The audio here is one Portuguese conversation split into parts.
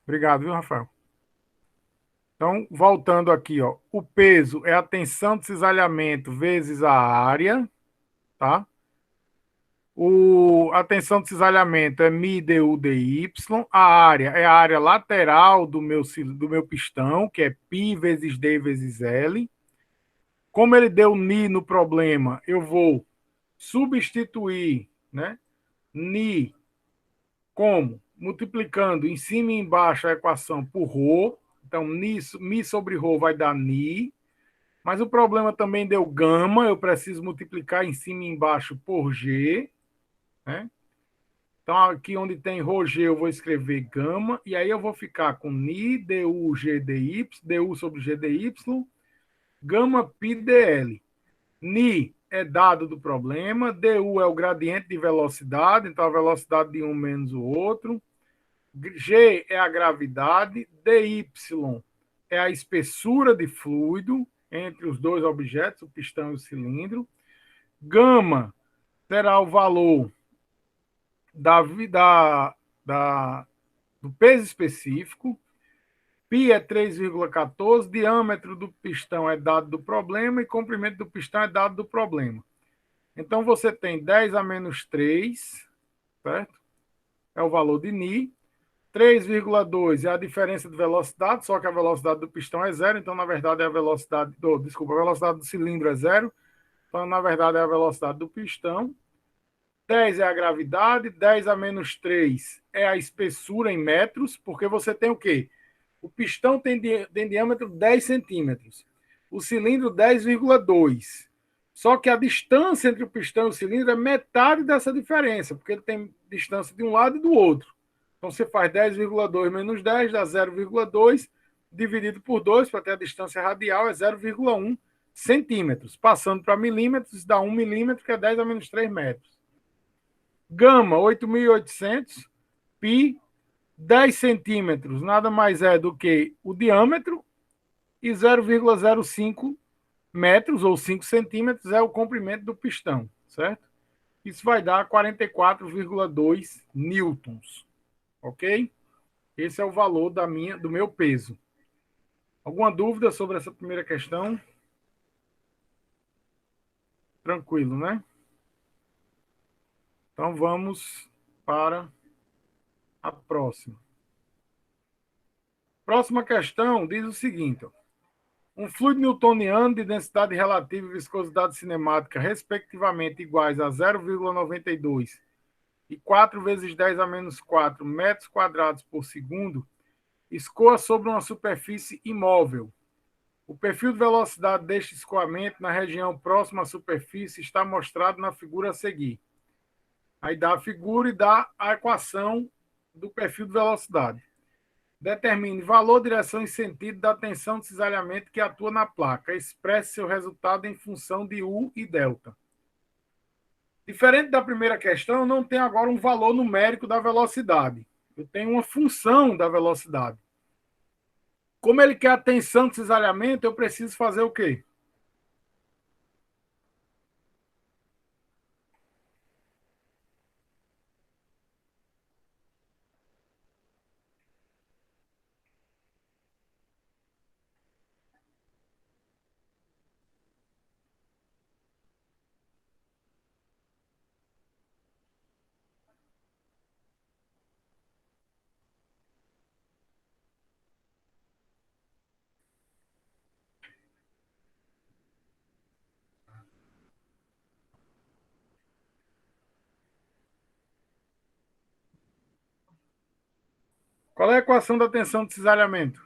Obrigado, viu, Rafael? Então, voltando aqui, ó, o peso é a tensão de cisalhamento vezes a área, tá? A tensão de cisalhamento é μ du dy. A área é a área lateral do meu pistão, que é π vezes d vezes L. Como ele deu ni no problema, eu vou substituir, né? Ni como? Multiplicando em cima e embaixo a equação por ρ. Então, mi sobre ρ vai dar ni. Mas o problema também deu gama, eu preciso multiplicar em cima e embaixo por g, né? Então, aqui onde tem ρg, eu vou escrever gama, e aí eu vou ficar com ni du g dy, du sobre g dy, gama pi dl. Ni é dado do problema, du é o gradiente de velocidade, então a velocidade de um menos o outro. G é a gravidade, dy é a espessura de fluido entre os dois objetos, o pistão e o cilindro. Gama será o valor da, da, da, do peso específico. Pi é 3,14, diâmetro do pistão é dado do problema e comprimento do pistão é dado do problema. Então você tem 10 a menos 3, certo? É o valor de Ni. 3,2 é a diferença de velocidade, só que a velocidade do pistão é zero, então na verdade é a velocidade desculpa, a velocidade do cilindro é zero, então na verdade é a velocidade do pistão. 10 é a gravidade, 10 a menos 3 é a espessura em metros, porque você tem o quê? O pistão tem diâmetro 10 centímetros, o cilindro 10,2. Só que a distância entre o pistão e o cilindro é metade dessa diferença, porque ele tem distância de um lado e do outro. Então você faz 10,2 menos 10 dá 0,2, dividido por 2 para ter a distância radial é 0,1 centímetros. Passando para milímetros, dá 1 milímetro, que é 10 a menos 3 metros. Gama, 8.800. Pi, 10 centímetros, nada mais é do que o diâmetro, e 0,05 metros, ou 5 centímetros, é o comprimento do pistão, certo? Isso vai dar 44,2 newtons, ok? Esse é o valor do meu peso. Alguma dúvida sobre essa primeira questão? Tranquilo, né? Então vamos para a próxima. Próxima questão diz o seguinte: um fluido newtoniano de densidade relativa e viscosidade cinemática, respectivamente, iguais a 0,92 e 4 vezes 10 a menos 4 metros quadrados por segundo, escoa sobre uma superfície imóvel. O perfil de velocidade deste escoamento na região próxima à superfície está mostrado na figura a seguir. Aí dá a figura e dá a equação do perfil de velocidade. Determine valor, direção e sentido da tensão de cisalhamento que atua na placa. Expresse seu resultado em função de U e delta. Diferente da primeira questão, eu não tenho agora um valor numérico da velocidade. Eu tenho uma função da velocidade. Como ele quer a tensão de cisalhamento, eu preciso fazer o quê? Qual é a equação da tensão de cisalhamento?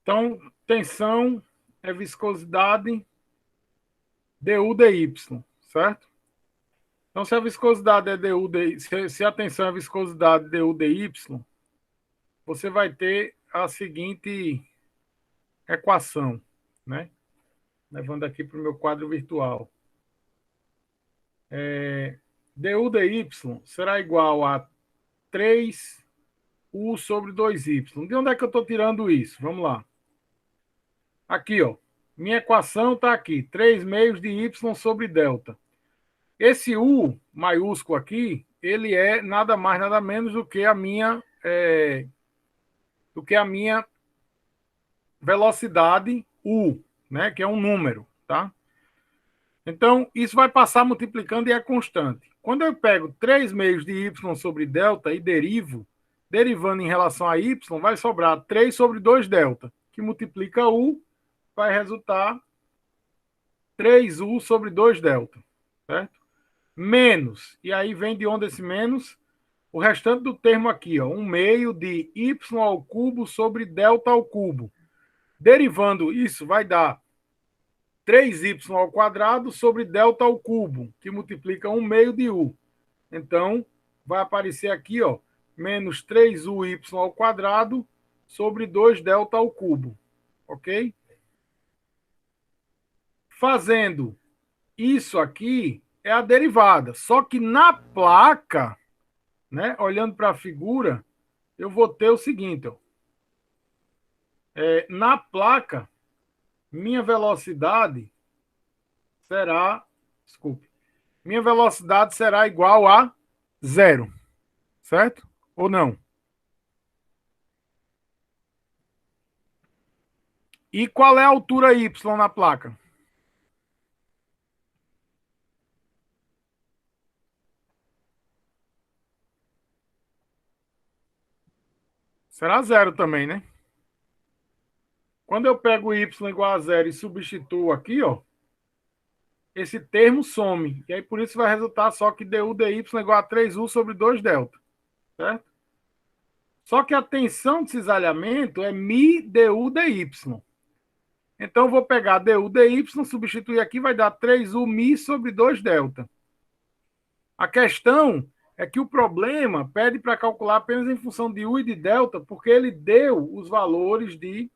Então, tensão é viscosidade du dy, certo? Então, se a viscosidade é du dy, se a tensão é viscosidade du dy, você vai ter a seguinte equação, né? Levando aqui para o meu quadro virtual. Du dy será igual a 3u sobre 2y. De onde é que eu estou tirando isso? Vamos lá. Aqui, ó. Minha equação está aqui. 3 meios de y sobre delta. Esse u maiúsculo aqui, ele é nada mais, nada menos do que a minha velocidade u, né? Que é um número, tá? Então, isso vai passar multiplicando e é constante. Quando eu pego 3 meios de y sobre delta e derivando em relação a y, vai sobrar 3 sobre 2 delta, que multiplica u, vai resultar 3u sobre 2 delta, certo? Menos, e aí vem de onde esse menos? O restante do termo aqui, ó, 1 meio de y ao cubo sobre delta ao cubo. Derivando isso, vai dar 3y ao quadrado sobre delta ao cubo, que multiplica 1 meio de u. Então, vai aparecer aqui, ó, menos 3uy ao quadrado sobre 2 delta ao cubo. Ok? Fazendo isso aqui é a derivada. Só que na placa, né, olhando para a figura, eu vou ter o seguinte, ó. Na placa, minha velocidade será, desculpe, minha velocidade será igual a zero, certo? Ou não? E qual é a altura y na placa? Será zero também, né? Quando eu pego y igual a zero e substituo aqui, ó, esse termo some. E aí por isso vai resultar só que du dy igual a 3u sobre 2 delta, certo? Só que a tensão de cisalhamento é mi du dy. Então eu vou pegar du dy, substituir aqui, vai dar 3u mi sobre 2 delta. A questão é que o problema pede para calcular apenas em função de u e de delta, porque ele deu os valores de...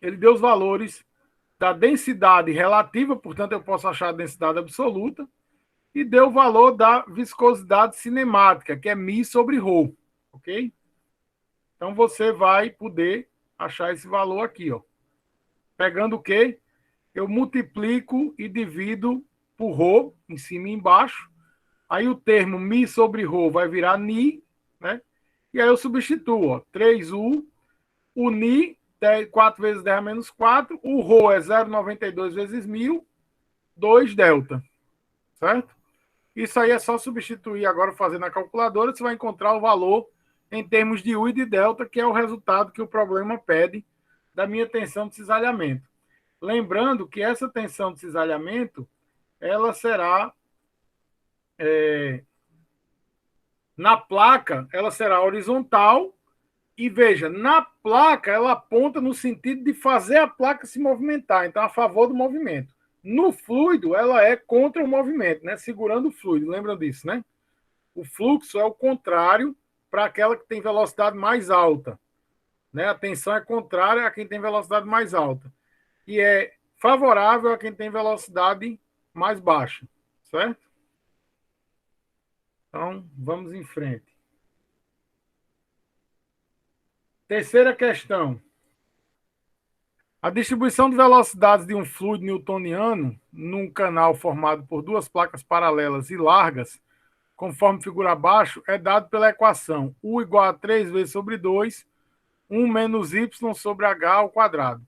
ele deu os valores da densidade relativa, portanto eu posso achar a densidade absoluta, e deu o valor da viscosidade cinemática, que é mi sobre ρ, ok? Então você vai poder achar esse valor aqui, ó. Pegando o quê? Eu multiplico e divido por ρ, em cima e embaixo. Aí o termo mi sobre ρ vai virar ni, né? E aí eu substituo, ó, 3u, o ni, 4 vezes 10 a menos 4, o ρ é 0,92 vezes 1000, 2 delta, certo? Isso aí é só substituir agora, fazendo a calculadora, você vai encontrar o valor em termos de U e de delta, que é o resultado que o problema pede da minha tensão de cisalhamento. Lembrando que essa tensão de cisalhamento, ela será, na placa, ela será horizontal, e veja, na placa, ela aponta no sentido de fazer a placa se movimentar, então a favor do movimento. No fluido, ela é contra o movimento, né? Segurando o fluido, lembram disso, né? O fluxo é o contrário para aquela que tem velocidade mais alta, né? A tensão é contrária a quem tem velocidade mais alta. E é favorável a quem tem velocidade mais baixa, certo? Então, vamos em frente. Terceira questão. A distribuição de velocidades de um fluido newtoniano num canal formado por duas placas paralelas e largas, conforme figura abaixo, é dado pela equação U igual a 3 vezes sobre 2, 1 menos y sobre h ao quadrado,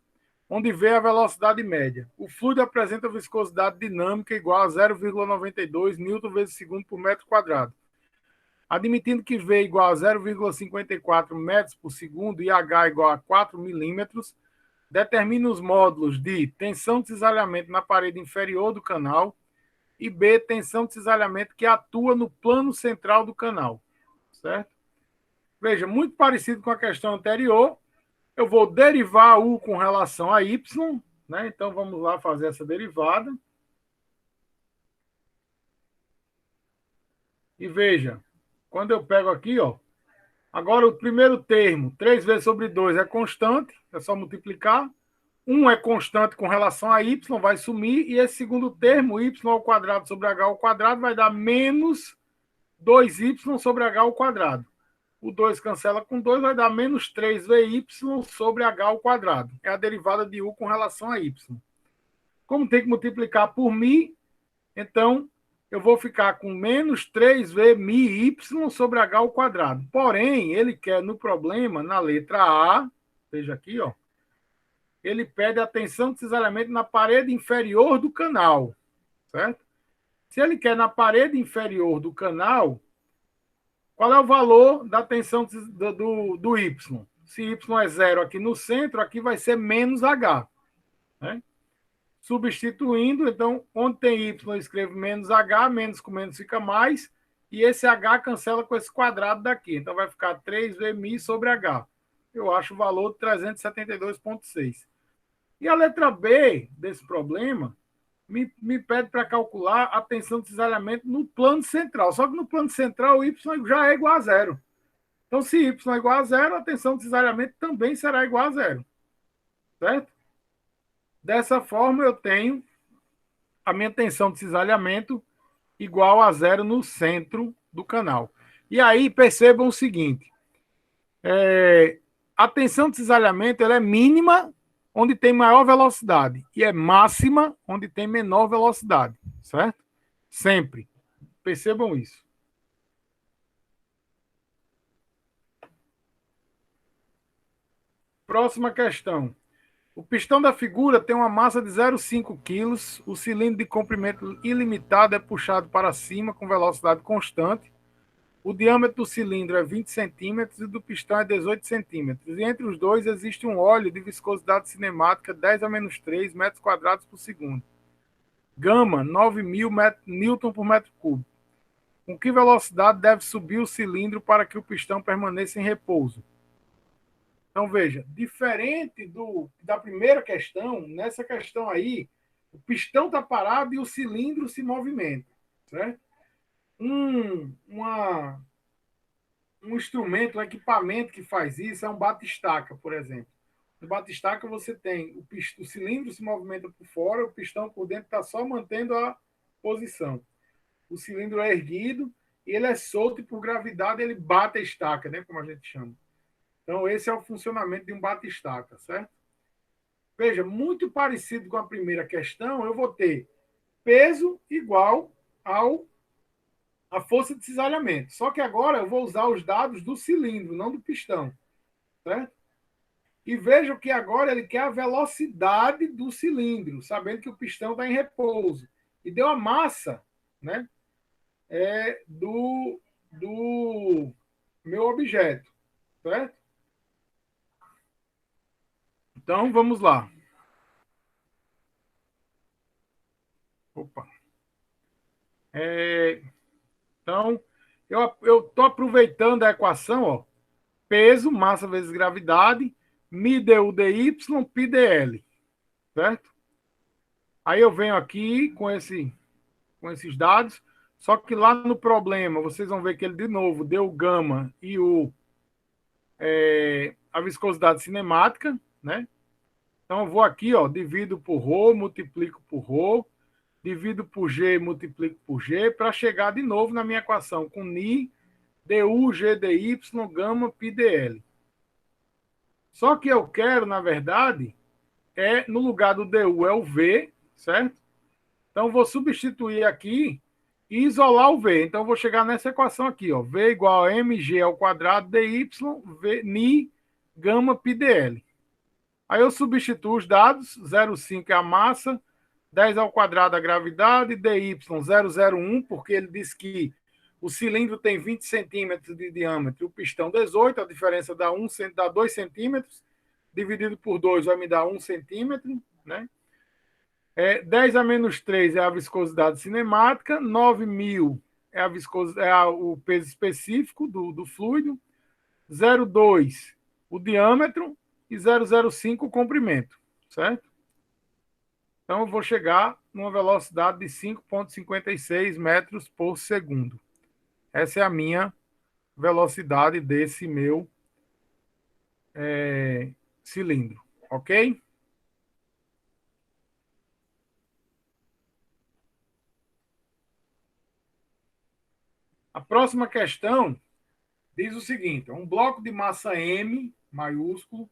onde V é a velocidade média. O fluido apresenta viscosidade dinâmica igual a 0,92 Newton vezes segundo por metro quadrado. Admitindo que V igual a 0,54 metros por segundo e h igual a 4 milímetros, determina os módulos de tensão de cisalhamento na parede inferior do canal e B, tensão de cisalhamento que atua no plano central do canal, certo? Veja, muito parecido com a questão anterior, eu vou derivar U com relação a Y, né? Então vamos lá fazer essa derivada. E veja, quando eu pego aqui, ó, agora o primeiro termo, 3 vezes sobre 2 é constante, é só multiplicar. 1 é constante com relação a y, vai sumir, e esse segundo termo, y ao quadrado sobre h ao quadrado, vai dar menos 2y sobre h ao quadrado. O 2 cancela com 2, vai dar menos 3vy sobre h ao quadrado. É a derivada de u com relação a y. Como tem que multiplicar por mi, então eu vou ficar com menos 3v mi y sobre h ao quadrado. Porém, ele quer no problema, na letra A, veja aqui, ó, ele pede a tensão de cisalhamento na parede inferior do canal, certo? Se ele quer na parede inferior do canal, qual é o valor da tensão do Y? Se Y é zero aqui no centro, aqui vai ser menos H. Né? Substituindo, então, onde tem Y, eu escrevo menos H, menos com menos fica mais, e esse H cancela com esse quadrado daqui. Então, vai ficar 3Vmi sobre H. Eu acho o valor de 372,6. E a letra B desse problema me pede para calcular a tensão de cisalhamento no plano central. Só que no plano central, o Y já é igual a zero. Então, se Y é igual a zero, a tensão de cisalhamento também será igual a zero. Certo? Dessa forma, eu tenho a minha tensão de cisalhamento igual a zero no centro do canal. E aí, percebam o seguinte. A tensão de cisalhamento ela é mínima onde tem maior velocidade e é máxima onde tem menor velocidade, certo? Sempre. Percebam isso. Próxima questão. O pistão da figura tem uma massa de 0,5 kg, o cilindro de comprimento ilimitado é puxado para cima com velocidade constante, o diâmetro do cilindro é 20 centímetros e do pistão é 18 centímetros. E entre os dois existe um óleo de viscosidade cinemática 10 a menos 3 metros quadrados por segundo. Gama, 9.000 newton por metro cúbico. Com que velocidade deve subir o cilindro para que o pistão permaneça em repouso? Então, veja, diferente da primeira questão, nessa questão aí, o pistão está parado e o cilindro se movimenta, certo? Um instrumento, um equipamento que faz isso é um bate-estaca, por exemplo. No bate-estaca você tem o cilindro se movimenta por fora, o pistão por dentro está só mantendo a posição. O cilindro é erguido e ele é solto e por gravidade ele bate a estaca, né, como a gente chama. Então esse é o funcionamento de um bate-estaca, certo? Veja, muito parecido com a primeira questão, eu vou ter peso igual a força de cisalhamento. Só que agora eu vou usar os dados do cilindro, não do pistão. Certo? E veja que agora ele quer a velocidade do cilindro, sabendo que o pistão está em repouso. E deu a massa, né, do meu objeto. Certo? Então, vamos lá. Opa. Então, eu estou aproveitando a equação, ó, peso, massa vezes gravidade, mi du dy, pi dl, certo? Aí eu venho aqui com esses dados, só que lá no problema, vocês vão ver que ele, de novo, deu gama e a viscosidade cinemática, né? Então eu vou aqui, ó, divido por ρ, multiplico por ρ, divido por g, multiplico por g, para chegar de novo na minha equação com ni, du, g, dy, gama, pi, dl. Só que eu quero, na verdade, no lugar do du é o v, certo? Então, vou substituir aqui e isolar o v. Então, vou chegar nessa equação aqui, ó, v igual a mg ao quadrado dy, v, ni, gama, pi, dl. Aí eu substituo os dados, 0,5 é a massa, 10 ao quadrado a gravidade, dy 0,01, porque ele diz que o cilindro tem 20 centímetros de diâmetro, o pistão 18, a diferença dá 2 centímetros, dividido por 2 vai me dar 1 centímetro, né? 10 a menos 3 é a viscosidade cinemática, 9.000 é o peso específico do fluido, 0,2 o diâmetro e 0,05 o comprimento, certo? Então, eu vou chegar numa velocidade de 5,56 metros por segundo. Essa é a minha velocidade desse meu cilindro, ok? A próxima questão diz o seguinte: um bloco de massa M, maiúsculo,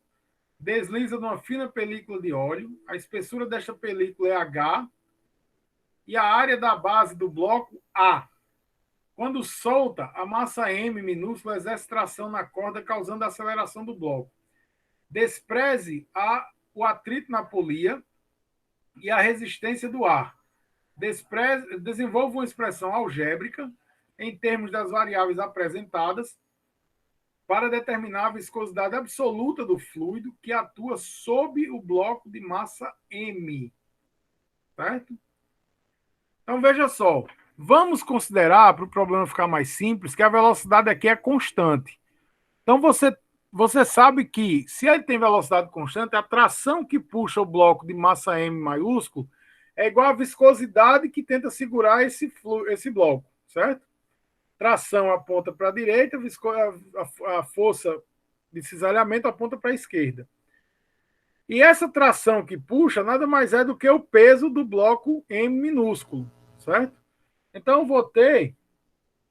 desliza numa fina película de óleo, a espessura desta película é H e a área da base do bloco A. Quando solta, a massa M minúscula exerce tração na corda, causando a aceleração do bloco. Despreze o atrito na polia e a resistência do ar. Desenvolva uma expressão algébrica em termos das variáveis apresentadas para determinar a viscosidade absoluta do fluido que atua sob o bloco de massa M. Certo? Então, veja só. Vamos considerar, para o problema ficar mais simples, que a velocidade aqui é constante. Então, você sabe que, se ele tem velocidade constante, a tração que puxa o bloco de massa M maiúsculo é igual à viscosidade que tenta segurar esse bloco, certo? Tração aponta para a direita, a força de cisalhamento aponta para a esquerda. E essa tração que puxa nada mais é do que o peso do bloco M minúsculo, certo? Então, eu vou ter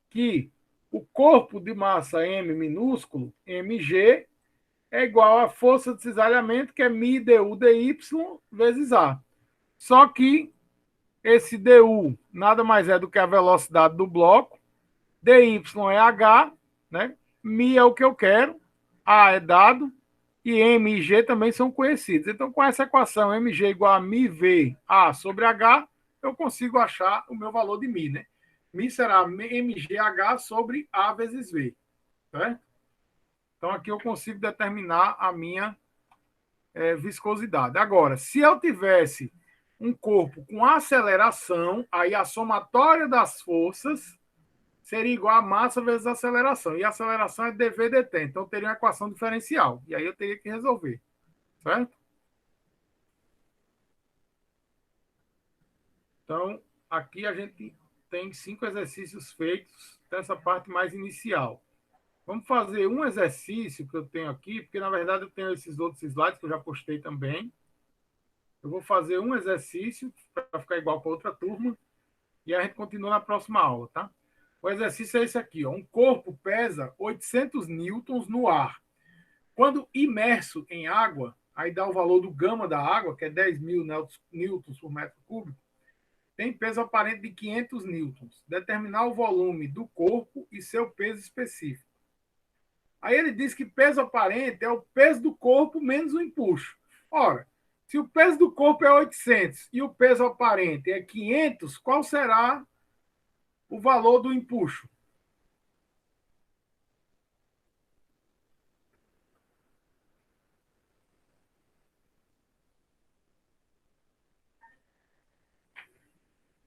que o corpo de massa M minúsculo, mg, é igual à força de cisalhamento, que é μ du dy vezes A. Só que esse du nada mais é do que a velocidade do bloco, dy é h, né? μ é o que eu quero, A é dado, e m e g também são conhecidos. Então, com essa equação mg igual a μv A sobre h, eu consigo achar o meu valor de μ, né? μ será mgh sobre A vezes V, certo? Então, aqui eu consigo determinar a minha viscosidade. Agora, se eu tivesse um corpo com aceleração, aí a somatória das forças seria igual a massa vezes a aceleração. E a aceleração é dv dt. Então, eu teria uma equação diferencial. E aí eu teria que resolver, certo? Então, aqui a gente tem 5 exercícios feitos dessa parte mais inicial. Vamos fazer um exercício que eu tenho aqui, porque na verdade eu tenho esses outros slides que eu já postei também. Eu vou fazer um exercício para ficar igual para outra turma e a gente continua na próxima aula, tá? O exercício é esse aqui, ó. Um corpo pesa 800 newtons no ar. Quando imerso em água, aí dá o valor do gama da água, que é 10.000 newtons por metro cúbico, tem peso aparente de 500 newtons. Determinar o volume do corpo e seu peso específico. Aí ele diz que peso aparente é o peso do corpo menos o empuxo. Ora, se o peso do corpo é 800 e o peso aparente é 500, qual será o valor do empuxo?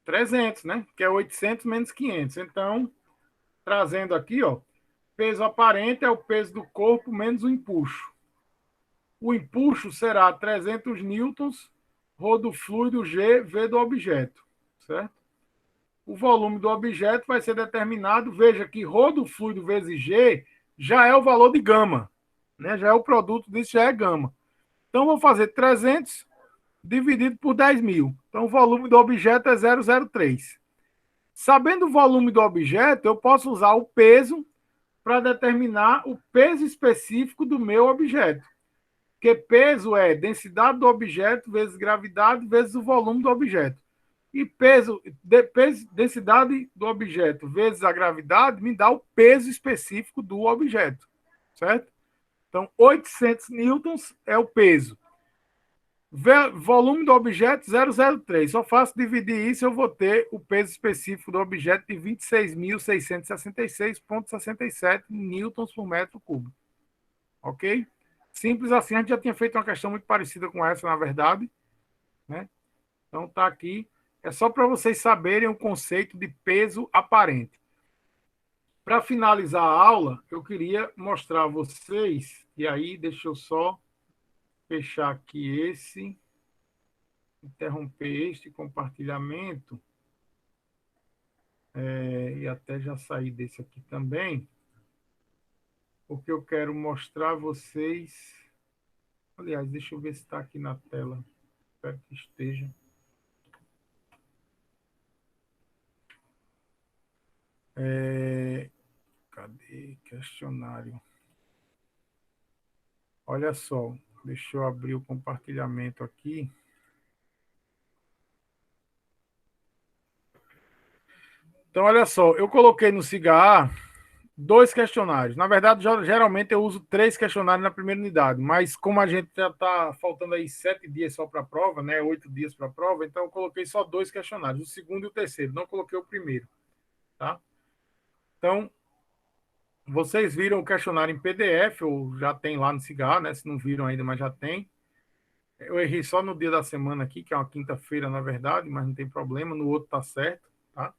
$300, né? Que é 800 menos 500. Então, trazendo aqui, ó, peso aparente é o peso do corpo menos o empuxo. O empuxo será 300 newtons, ρ do fluido G, V do objeto, certo? O volume do objeto vai ser determinado, veja que ρ do fluido vezes G já é o valor de gama, né? Já é o produto disso, já é gama. Então, vou fazer 300 dividido por 10.000. Então, o volume do objeto é 0,03. Sabendo o volume do objeto, eu posso usar o peso para determinar o peso específico do meu objeto. Porque peso é densidade do objeto vezes gravidade vezes o volume do objeto. E densidade do objeto vezes a gravidade me dá o peso específico do objeto, certo? Então, 800 newtons é o peso. Volume do objeto 0,03. Só faço dividir isso, eu vou ter o peso específico do objeto de 26.666,67 newtons por metro cúbico. Ok? Simples assim, a gente já tinha feito uma questão muito parecida com essa, na verdade, né? Então tá aqui. É só para vocês saberem o conceito de peso aparente. Para finalizar a aula, eu queria mostrar a vocês, e aí deixa eu só fechar aqui interromper este compartilhamento, e até já sair desse aqui também, porque eu quero mostrar a vocês. Aliás, deixa eu ver se está aqui na tela. Espero que esteja. Cadê? Questionário. Olha só, deixa eu abrir o compartilhamento aqui. Então, olha só, eu coloquei no Cigar dois questionários. Na verdade, geralmente eu uso três questionários na primeira unidade, mas como a gente já está faltando aí 7 dias só para a prova, né? 8 dias para a prova, então eu coloquei só dois questionários, o segundo e o terceiro, não coloquei o primeiro, tá? Então, vocês viram o questionário em PDF, ou já tem lá no Cigar, né? Se não viram ainda, mas já tem. Eu errei só no dia da semana aqui, que é uma quinta-feira, na verdade, mas não tem problema, no outro tá certo, tá?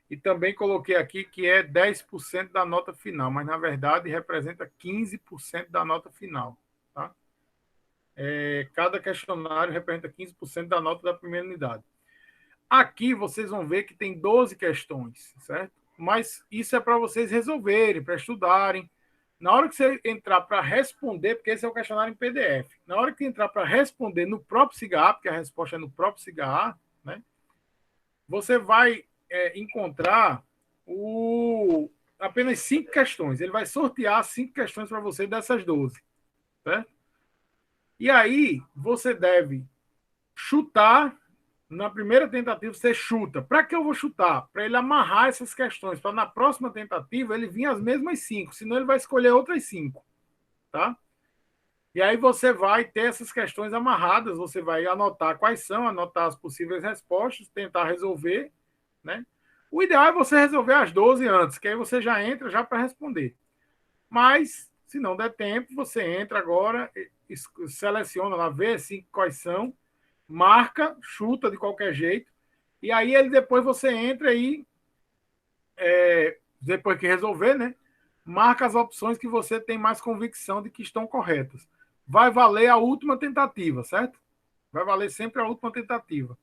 E também coloquei aqui que é 10% da nota final, mas na verdade representa 15% da nota final, tá? Cada questionário representa 15% da nota da primeira unidade. Aqui vocês vão ver que tem 12 questões, certo? Mas isso é para vocês resolverem, para estudarem. Na hora que você entrar para responder, porque esse é o questionário em PDF, na hora que entrar para responder no próprio Cigar, porque a resposta é no próprio Cigar, né? Você vai encontrar apenas 5 questões. Ele vai sortear 5 questões para você dessas 12, certo? E aí você deve chutar. Na primeira tentativa, você chuta. Para que eu vou chutar? Para ele amarrar essas questões, para na próxima tentativa ele vir as mesmas 5, senão ele vai escolher outras 5, tá? E aí você vai ter essas questões amarradas, você vai anotar quais são, anotar as possíveis respostas, tentar resolver, né? O ideal é você resolver as 12 antes, que aí você já entra já para responder. Mas, se não der tempo, você entra agora, seleciona lá, vê assim, quais são, marca, chuta de qualquer jeito, e aí ele depois você entra aí, depois que resolver, né? Marca as opções que você tem mais convicção de que estão corretas. Vai valer a última tentativa, certo? Vai valer sempre a última tentativa.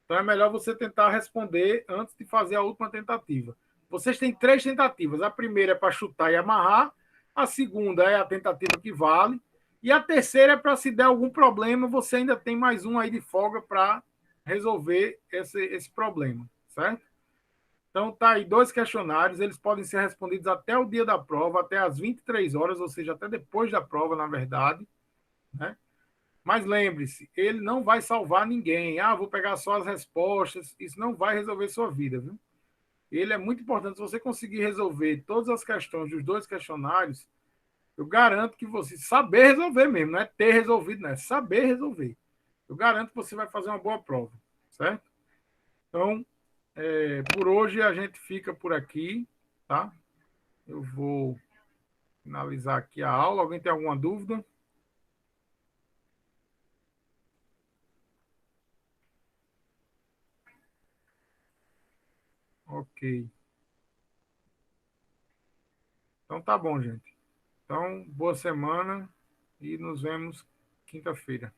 Então é melhor você tentar responder antes de fazer a última tentativa. Vocês têm 3 tentativas. A primeira é para chutar e amarrar, a segunda é a tentativa que vale, e a terceira é para se der algum problema, você ainda tem mais um aí de folga para resolver esse problema, certo? Então tá aí 2 questionários, eles podem ser respondidos até o dia da prova, até às 23 horas, ou seja, até depois da prova, na verdade, né? Mas lembre-se, ele não vai salvar ninguém. Ah, vou pegar só as respostas. Isso não vai resolver sua vida, viu? Ele é muito importante. Se você conseguir resolver todas as questões dos 2 questionários, eu garanto que você saber resolver mesmo, não é ter resolvido, não é saber resolver. Eu garanto que você vai fazer uma boa prova, certo? Então, por hoje a gente fica por aqui, tá? Eu vou finalizar aqui a aula. Alguém tem alguma dúvida? Ok. Então tá bom, gente. Então, boa semana e nos vemos quinta-feira.